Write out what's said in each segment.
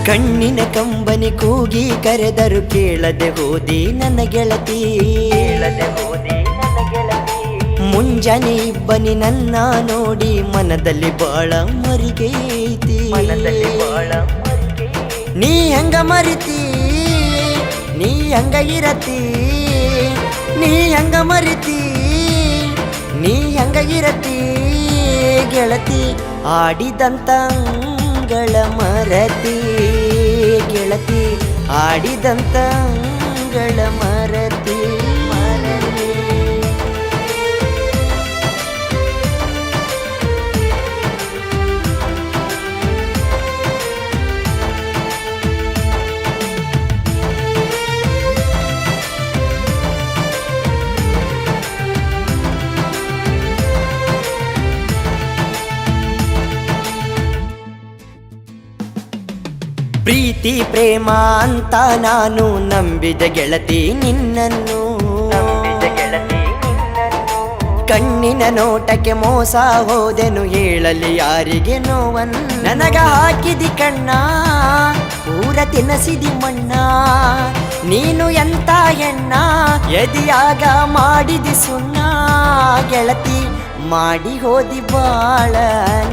ಕಣ್ಣಿನ ಕಂಬನಿ ಕೂಗಿ ಕರೆದರು ಕೇಳದೆ ಹೋದಿ ನನ್ನ ಗೆಳತಿ. ಮುಂಜಾನೆ ಇಬ್ಬನಿ ನನ್ನ ನೋಡಿ ಮನದಲ್ಲಿ ಬಾಳ ಮರಿಗೈತಿ. ನೀ ಹಂಗ ಮರಿತಿ, ನೀ ಹಂಗ ಇರತಿ, ನೀ ಹಂಗ ಮರಿತಿ, ನೀ ಹಂಗ ಇರತಿ ಗೆಳತಿ. ಆಡಿದಂತಂಗಳ ಮರತಿ ಗೆಳತಿ, ಆಡಿದಂತಂಗಳ ಮರತಿ. ಪ್ರೀತಿ ಪ್ರೇಮ ಅಂತ ನಾನು ನಂಬಿದ ಗೆಳತಿ ನಿನ್ನನ್ನು. ಕಣ್ಣಿನ ನೋಟಕ್ಕೆ ಮೋಸ ಹೋದೆನು ಹೇಳಲಿ ಯಾರಿಗೆ ನೋವನ್ನು. ನನಗ ಹಾಕಿದಿ ಕಣ್ಣ ಪೂರ ತಿನಸಿದಿ ಮಣ್ಣ. ನೀನು ಎಂತ ಹೆಣ್ಣ ಎದಿಯಾಗ ಮಾಡಿದಿ ಸುಣ್ಣ ಗೆಳತಿ. ಮಾಡಿ ಹೋದಿ ಬಾಳ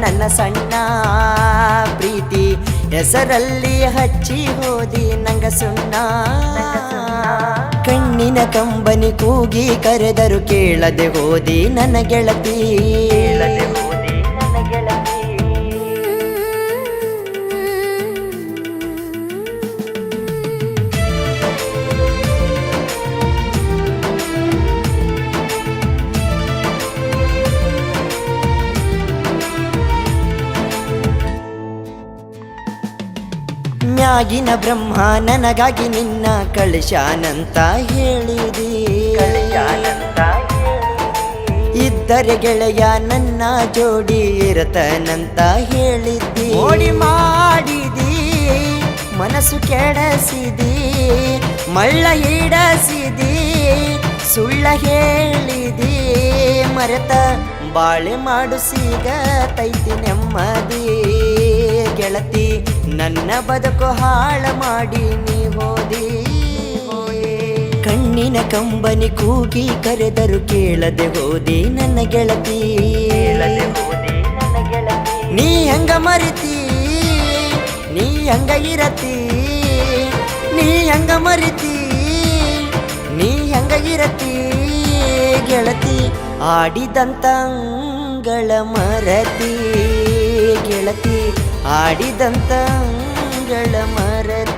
ನನ್ನ ಸಣ್ಣ ಪ್ರೀತಿ ಹೆಸರಲ್ಲಿ ಹಚ್ಚಿ ಹೋದಿ ನಂಗ ಸುಣ್ಣ. ಕಣ್ಣಿನ ಕಂಬನಿ ಕೂಗಿ ಕರೆದರು ಕೇಳದೆ ಹೋದಿ ನನ್ನ ಗೆಳತಿ. ಮ್ಯಾಗಿನ ಬ್ರಹ್ಮ ನನಗಾಗಿ ನಿನ್ನ ಕಳಿಶಾನಂತ ಹೇಳಿದಿ. ಇದ್ದರೆ ಗೆಳೆಯ ನನ್ನ ಜೋಡಿ ಇರತನಂತ ಹೇಳಿದ್ದಿ. ಓಡಿ ಮಾಡಿದಿ ಮನಸ್ಸು ಕೆಡಸಿದಿ, ಮಳ್ಳ ಹಿಡಸಿದಿ, ಸುಳ್ಳ ಹೇಳಿದಿ. ಮರೆತ ಬಾಳೆ ಮಾಡು ಸಿಗತೈತಿ ನೆಮ್ಮದಿ ಗೆಳತಿ. ನನ್ನ ಬದುಕು ಹಾಳ ಮಾಡಿ ನೀ ಹೋದಿ. ಕಣ್ಣಿನ ಕಂಬನಿ ಕೂಗಿ ಕರೆದರು ಕೇಳದೆ ಹೋದಿ ನನ್ನ ಗೆಳತಿ. ನೀ ಹಂಗ ಮರಿತಿ, ನೀ ಹಂಗ ಇರತಿ, ನೀ ಹಂಗ ಮರಿತಿ, ನೀ ಹಂಗ ಇರತಿ ಗೆಳತಿ. ಆಡಿದಂತಂಗಳ ಮರತಿ ಗೆಳತಿ, ಆಡಿದಂತಂಗಳ ಮರತಿ.